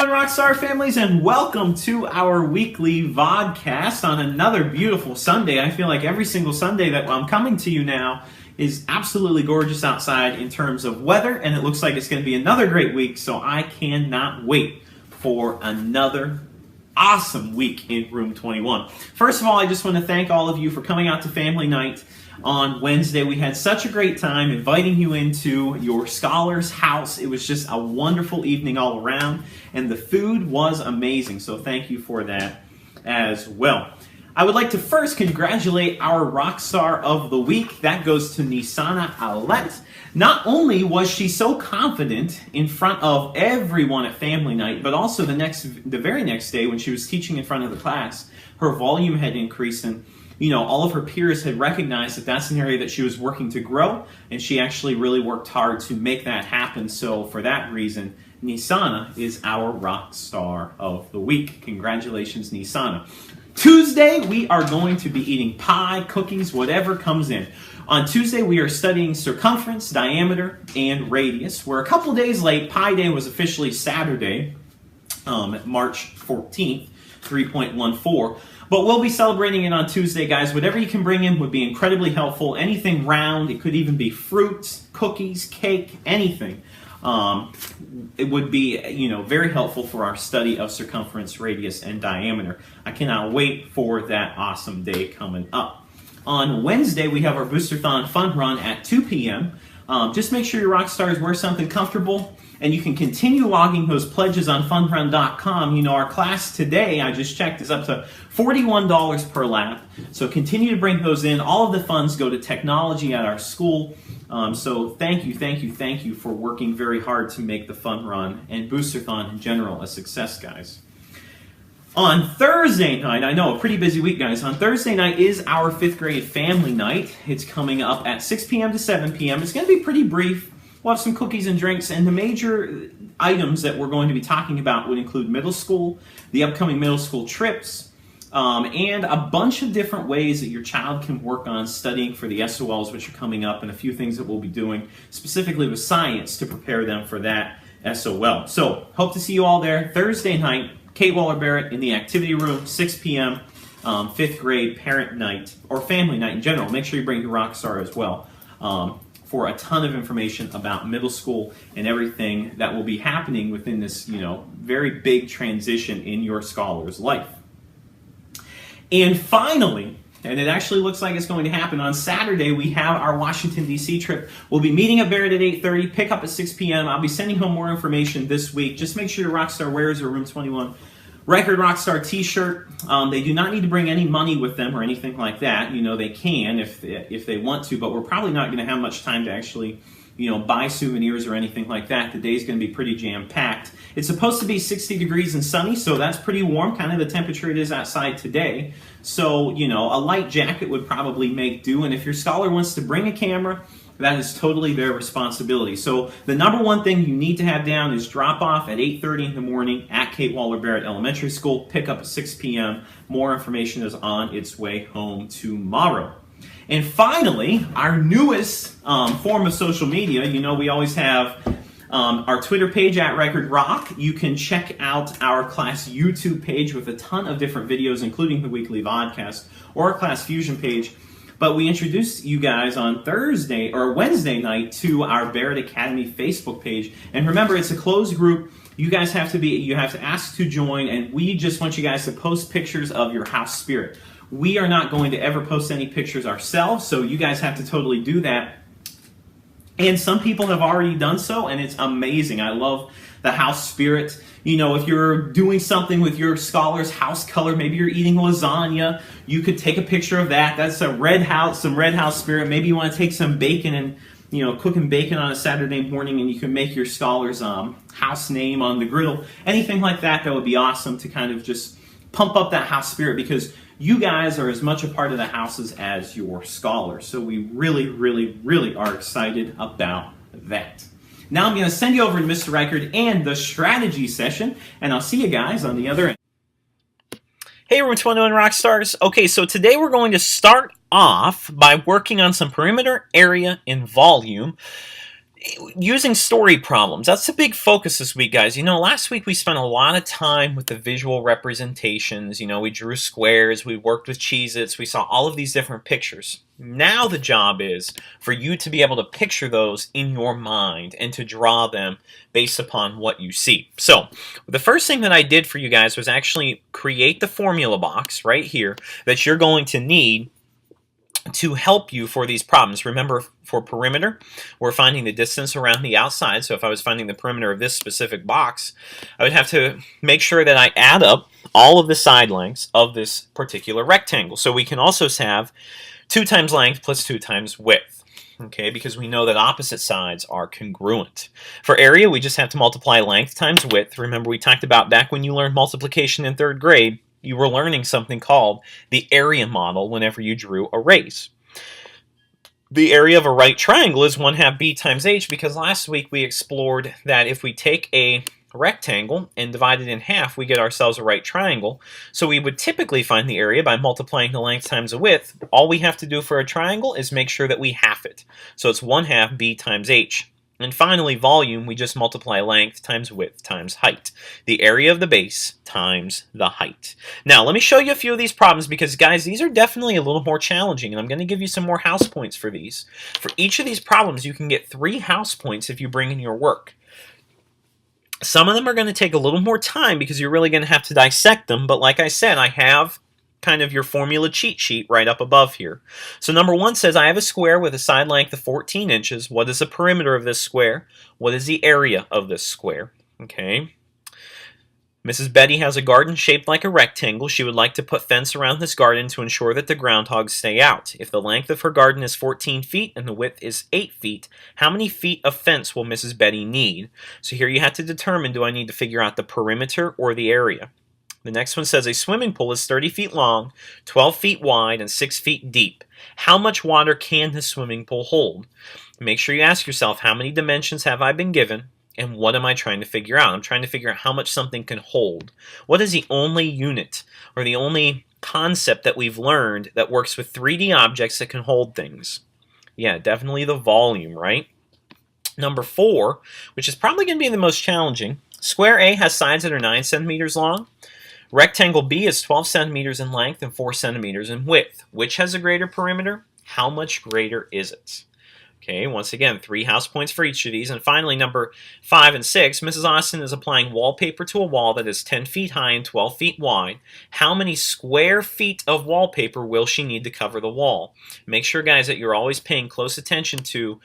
Rockstar families, and welcome to our weekly VODCAST on another beautiful Sunday. I feel like every single Sunday that I'm coming to you now is absolutely gorgeous outside in terms of weather, and it looks like it's going to be another great week, so I cannot wait for another awesome week in Room 21. First of all, I just want to thank all of you for coming out to Family Night on Wednesday. We had such a great time inviting you into your scholar's house. It was just a wonderful evening all around, and the food was amazing, so thank you for that as well. I would like to first congratulate our rock star of the week. That goes to Nisana Alette. Not only was she so confident in front of everyone at Family Night, but also the very next day when she was teaching in front of the class, her volume had increased, and all of her peers had recognized that that's an area that she was working to grow, and she actually really worked hard to make that happen. So for that reason, Nisana is our rock star of the week. Congratulations, Nisana. Tuesday, we are going to be eating pie, cookies, whatever comes in. On Tuesday, we are studying circumference, diameter, and radius. We're a couple days late. Pi Day was officially Saturday, March 14th, 3.14. But we'll be celebrating it on Tuesday, guys. Whatever you can bring in would be incredibly helpful. Anything round, it could even be fruits, cookies, cake, anything. It would be, very helpful for our study of circumference, radius, and diameter. I cannot wait for that awesome day coming up. On Wednesday, we have our Boosterthon Fun Run at 2 p.m. Just make sure your rock stars wear something comfortable, and you can continue logging those pledges on funrun.com. Our class today, I just checked, is up to $41 per lap. So continue to bring those in. All of the funds go to technology at our school. So thank you for working very hard to make the Fun Run and Boosterthon in general a success, guys. On Thursday night, I know, a pretty busy week, guys. On Thursday night is our 5th grade family night. It's coming up at 6 p.m. to 7 p.m. It's going to be pretty brief. We'll have some cookies and drinks, and the major items that we're going to be talking about would include middle school, the upcoming middle school trips, and a bunch of different ways that your child can work on studying for the SOLs, which are coming up, and a few things that we'll be doing specifically with science to prepare them for that SOL. So, hope to see you all there Thursday night. Kate Waller-Barrett in the activity room, 6 p.m., 5th grade parent night, or family night in general. Make sure you bring your rock star as well for a ton of information about middle school and everything that will be happening within this, very big transition in your scholar's life. And finally, and it actually looks like it's going to happen, on Saturday we have our Washington, D.C. trip. We'll be meeting at Barrett at 8:30, pick up at 6 p.m. I'll be sending home more information this week. Just make sure your Rockstar wears a Room 21 Record Rockstar t-shirt. They do not need to bring any money with them or anything like that. They can if they want to, but we're probably not going to have much time to actually buy souvenirs or anything like that. The day's going to be pretty jam-packed. It's supposed to be 60 degrees and sunny, so that's pretty warm, kind of the temperature it is outside today. So, a light jacket would probably make do, and if your scholar wants to bring a camera, that is totally their responsibility. So the number one thing you need to have down is drop off at 8:30 in the morning at Kate Waller-Barrett Elementary School, pick up at 6 p.m. More information is on its way home tomorrow. And finally, our newest form of social media, we always have our Twitter page at Record Rock. You can check out our class YouTube page with a ton of different videos, including the weekly VODCAST, or our Class Fusion page. But we introduced you guys on Thursday or Wednesday night to our Barrett Academy Facebook page. And remember, it's a closed group. You guys have to ask to join, and we just want you guys to post pictures of your house spirit. We are not going to ever post any pictures ourselves, so you guys have to totally do that. And some people have already done so, and it's amazing. I love the house spirit. If you're doing something with your scholar's house color, maybe you're eating lasagna, you could take a picture of that. That's some red house spirit. Maybe you want to take some bacon and cooking bacon on a Saturday morning, and you can make your scholar's house name on the griddle. Anything like that would be awesome to kind of just pump up that house spirit, because you guys are as much a part of the houses as your scholars. So we really, really, really are excited about that. Now I'm going to send you over to Mr. Reichard and the strategy session, and I'll see you guys on the other end. Hey, Room 21 Rockstars. Okay, so today we're going to start off by working on some perimeter, area, and volume using story problems. That's the big focus this week, guys. You know, last week we spent a lot of time with the visual representations. You know, we drew squares, we worked with Cheez-Its, we saw all of these different pictures. Now the job is for you to be able to picture those in your mind and to draw them based upon what you see. So, the first thing that I did for you guys was actually create the formula box right here that you're going to need to help you for these problems. Remember, for perimeter, we're finding the distance around the outside. So if I was finding the perimeter of this specific box, I would have to make sure that I add up all of the side lengths of this particular rectangle. So we can also have 2 times length plus 2 times width. Okay, because we know that opposite sides are congruent. For area, we just have to multiply length times width. Remember, we talked about back when you learned multiplication in 3rd grade, you were learning something called the area model whenever you drew arrays. The area of a right triangle is 1/2 b times h, because last week we explored that if we take a rectangle and divide it in half, we get ourselves a right triangle. So we would typically find the area by multiplying the length times the width. All we have to do for a triangle is make sure that we half it. So it's 1/2 b times h. And finally, volume, we just multiply length times width times height. The area of the base times the height. Now, let me show you a few of these problems because, guys, these are definitely a little more challenging, and I'm going to give you some more house points for these. For each of these problems, you can get 3 house points if you bring in your work. Some of them are going to take a little more time because you're really going to have to dissect them, but like I said, I have kind of your formula cheat sheet right up above here. So number 1 says I have a square with a side length of 14 inches. What is the perimeter of this square? What is the area of this square? Okay. Mrs. Betty has a garden shaped like a rectangle. She would like to put fence around this garden to ensure that the groundhogs stay out. If the length of her garden is 14 feet and the width is 8 feet, how many feet of fence will Mrs. Betty need? So here you have to determine, do I need to figure out the perimeter or the area? The next one says a swimming pool is 30 feet long, 12 feet wide, and 6 feet deep. How much water can the swimming pool hold? Make sure you ask yourself, how many dimensions have I been given, and what am I trying to figure out? I'm trying to figure out how much something can hold. What is the only unit or the only concept that we've learned that works with 3D objects that can hold things? Yeah, definitely the volume, right? Number 4, which is probably going to be the most challenging. Square A has sides that are 9 centimeters long. Rectangle B is 12 centimeters in length and 4 centimeters in width. Which has a greater perimeter? How much greater is it? Okay, once again, 3 house points for each of these. And finally, number 5 and 6, Mrs. Austin is applying wallpaper to a wall that is 10 feet high and 12 feet wide. How many square feet of wallpaper will she need to cover the wall? Make sure, guys, that you're always paying close attention to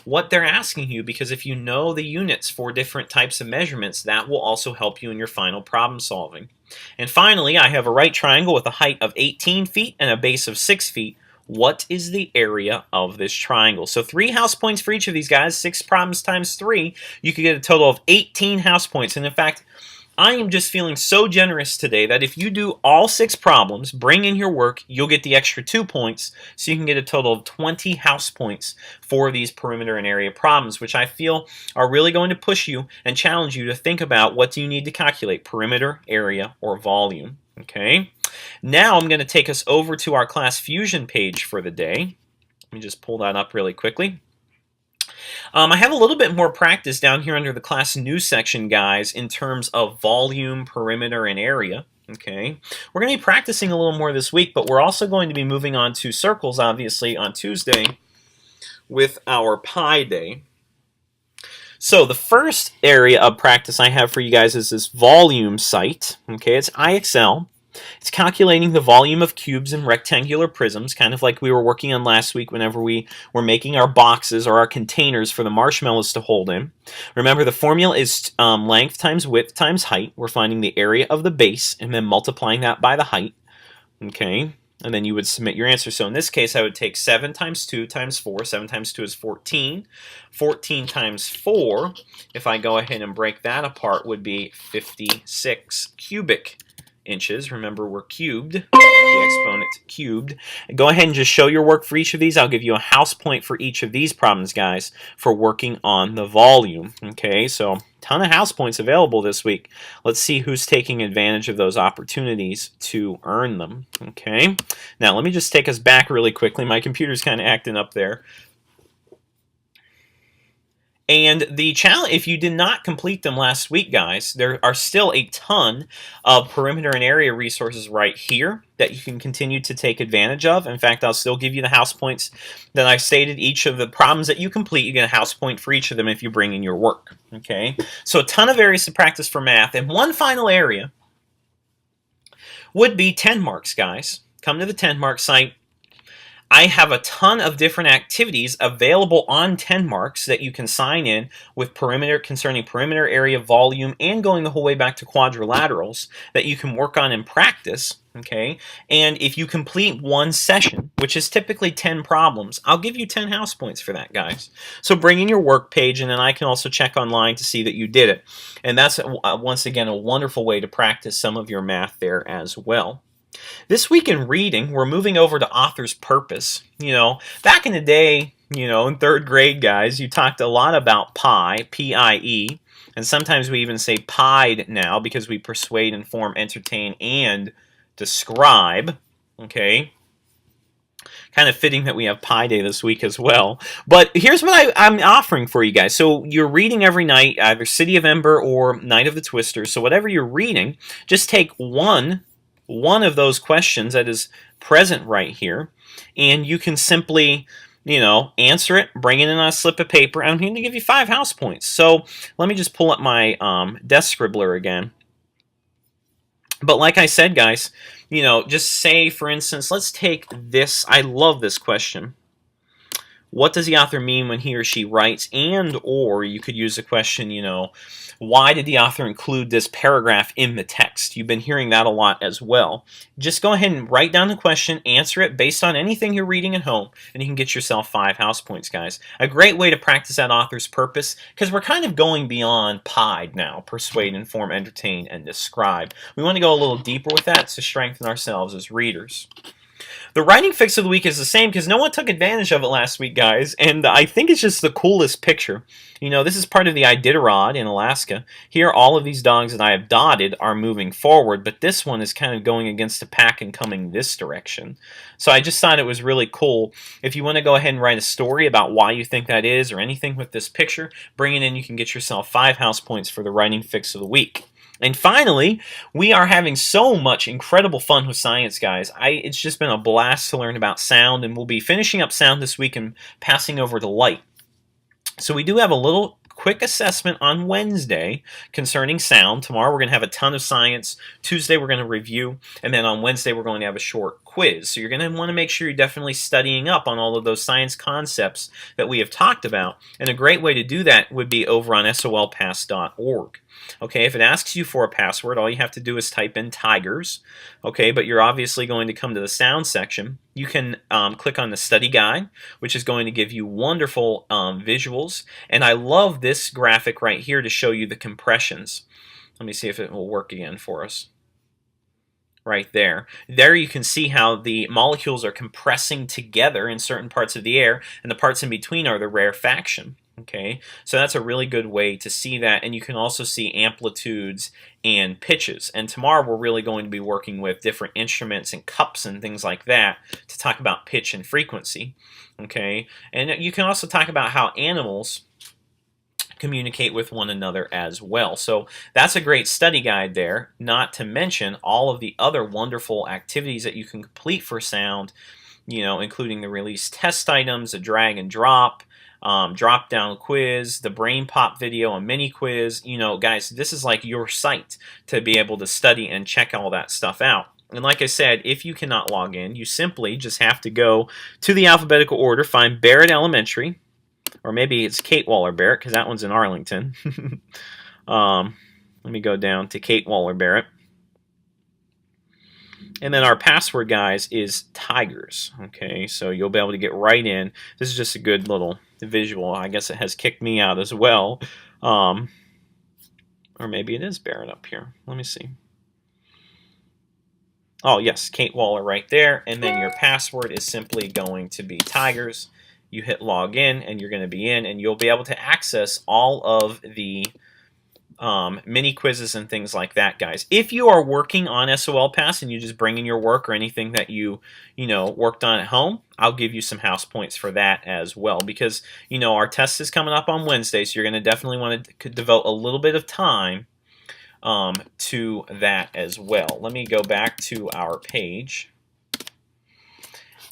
what they're asking you, because if you know the units for different types of measurements, that will also help you in your final problem solving. And finally, I have a right triangle with a height of 18 feet and a base of 6 feet. What is the area of this triangle? So 3 house points for each of these guys. 6 problems times 3. You could get a total of 18 house points. And in fact, I am just feeling so generous today that if you do all 6 problems, bring in your work, you'll get the extra 2 points, so you can get a total of 20 house points for these perimeter and area problems, which I feel are really going to push you and challenge you to think about, what do you need to calculate, perimeter, area, or volume. Okay. Now I'm going to take us over to our Class Fusion page for the day. Let me just pull that up really quickly. I have a little bit more practice down here under the class news section, guys, in terms of volume, perimeter, and area. Okay, we're going to be practicing a little more this week, but we're also going to be moving on to circles, obviously, on Tuesday with our Pi Day. So the first area of practice I have for you guys is this volume site. Okay, it's IXL. It's calculating the volume of cubes and rectangular prisms, kind of like we were working on last week whenever we were making our boxes or our containers for the marshmallows to hold in. Remember, the formula is length times width times height. We're finding the area of the base and then multiplying that by the height. Okay, and then you would submit your answer. So in this case, I would take 7 times 2 times 4. 7 times 2 is 14. 14 times 4, if I go ahead and break that apart, would be 56 cubic inches. Remember, we're cubed, the exponent cubed. Go ahead and just show your work for each of these. I'll give you a house point for each of these problems, guys, for working on the volume. Okay, so ton of house points available this week. Let's see who's taking advantage of those opportunities to earn them. Okay, now let me just take us back really quickly. My computer's kind of acting up there. And the challenge, if you did not complete them last week, guys, there are still a ton of perimeter and area resources right here that you can continue to take advantage of. In fact, I'll still give you the house points that I stated. Each of the problems that you complete, you get a house point for each of them if you bring in your work. Okay, so a ton of areas to practice for math. And one final area would be 10 marks, guys. Come to the 10 mark site. I have a ton of different activities available on 10 marks that you can sign in with concerning perimeter, area, volume, and going the whole way back to quadrilaterals that you can work on and practice. Okay, and if you complete one session, which is typically 10 problems, I'll give you 10 house points for that, guys. So bring in your work page, and then I can also check online to see that you did it. And that's, once again, a wonderful way to practice some of your math there as well. This week in reading, we're moving over to author's purpose. Back in the day, in third grade, guys, you talked a lot about pi, P-I-E, and sometimes we even say pied now because we persuade, inform, entertain, and describe. Okay? Kind of fitting that we have Pi Day this week as well. But here's what I'm offering for you guys. So you're reading every night, either City of Ember or Night of the Twisters. So whatever you're reading, just take one of those questions that is present right here, and you can simply, answer it, bring it in on a slip of paper. I'm going to give you 5 house points. So let me just pull up my desk scribbler again. But like I said, guys, just say, for instance, let's take this. I love this question. What does the author mean when he or she writes? And or you could use the question, why did the author include this paragraph in the text? You've been hearing that a lot as well. Just go ahead and write down the question, answer it based on anything you're reading at home, and you can get yourself 5 house points, guys. A great way to practice that author's purpose, because we're kind of going beyond pied now, persuade, inform, entertain, and describe. We want to go a little deeper with that to strengthen ourselves as readers. The writing fix of the week is the same because no one took advantage of it last week, guys, and I think it's just the coolest picture. This is part of the Iditarod in Alaska. Here, all of these dogs that I have dotted are moving forward, but this one is kind of going against the pack and coming this direction. So I just thought it was really cool. If you want to go ahead and write a story about why you think that is or anything with this picture, bring it in. You can get yourself 5 house points for the writing fix of the week. And finally, we are having so much incredible fun with science, guys. It's just been a blast to learn about sound, and we'll be finishing up sound this week and passing over to light. So we do have a little quick assessment on Wednesday concerning sound. Tomorrow we're going to have a ton of science. Tuesday we're going to review. And then on Wednesday we're going to have a short quiz. So you're going to want to make sure you're definitely studying up on all of those science concepts that we have talked about. And a great way to do that would be over on solpass.org. Okay, if it asks you for a password, all you have to do is type in tigers. Okay, but you're obviously going to come to the sound section. You can click on the study guide, which is going to give you wonderful visuals. And I love this graphic right here to show you the compressions. Let me see if it will work again for us. Right there. There you can see how the molecules are compressing together in certain parts of the air, and the parts in between are the rarefaction. Okay, so that's a really good way to see that, and you can also see amplitudes and pitches. And tomorrow we're really going to be working with different instruments and cups and things like that to talk about pitch and frequency. Okay, and you can also talk about how animals communicate with one another as well. So that's a great study guide there, not to mention all of the other wonderful activities that you can complete for sound, including the release test items, a drag and drop, drop-down quiz, the brain pop video, a mini quiz. Guys, this is like your site to be able to study and check all that stuff out. And like I said, if you cannot log in, you simply just have to go to the alphabetical order, find Barrett Elementary, or maybe it's Kate Waller Barrett, because that one's in Arlington. Let me go down to Kate Waller Barrett. And then our password, guys, is tigers. Okay, so you'll be able to get right in. This is just a good little visual. I guess it has kicked me out as well. Or maybe it is Barrett up here. Let me see. Oh, yes, Kate Waller right there. And then your password is simply going to be Tigers. You hit log in, and you're going to be in, and you'll be able to access all of the mini quizzes and things like that, guys. If you are working on SOL Pass and you just bring in your work or anything that you worked on at home, I'll give you some house points for that as well, because our test is coming up on Wednesday, so you're going to definitely want to devote a little bit of time to that as well. Let me go back to our page.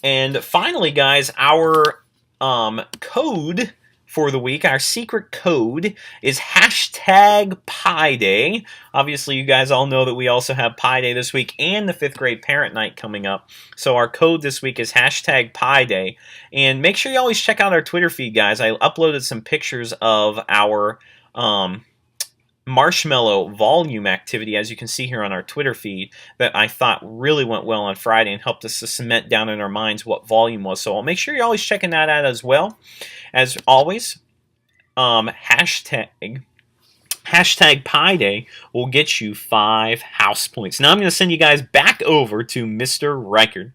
And finally, guys, our code for the week, our secret code is hashtag Pi Day. Obviously, you guys all know that we also have Pi Day this week and the 5th grade parent night coming up. So our code this week is hashtag Pi Day. And make sure you always check out our Twitter feed, guys. I uploaded some pictures of our marshmallow volume activity, as you can see here on our Twitter feed, that I thought really went well on Friday and helped us to cement down in our minds what volume was. So I'll make sure you're always checking that out as well. As always, hashtag Pi Day will get you 5 house points. Now I'm going to send you guys back over to Mr. Reichard.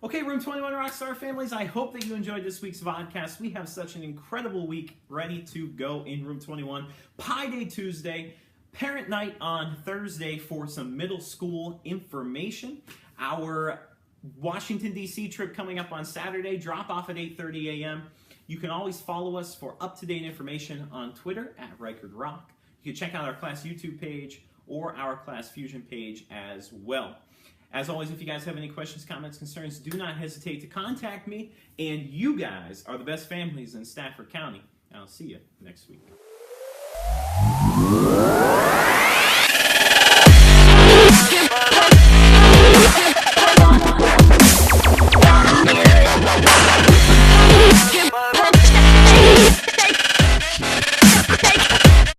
Okay, Room 21 Rockstar families, I hope that you enjoyed this week's VODcast. We have such an incredible week ready to go in Room 21. Pi Day Tuesday, Parent Night on Thursday for some middle school information. Our Washington, D.C. trip coming up on Saturday, drop off at 8:30 a.m. You can always follow us for up-to-date information on Twitter at Reichard Rock. You can check out our class YouTube page or our Class Fusion page as well. As always, if you guys have any questions, comments, concerns, do not hesitate to contact me. And you guys are the best families in Stafford County. I'll see you next week.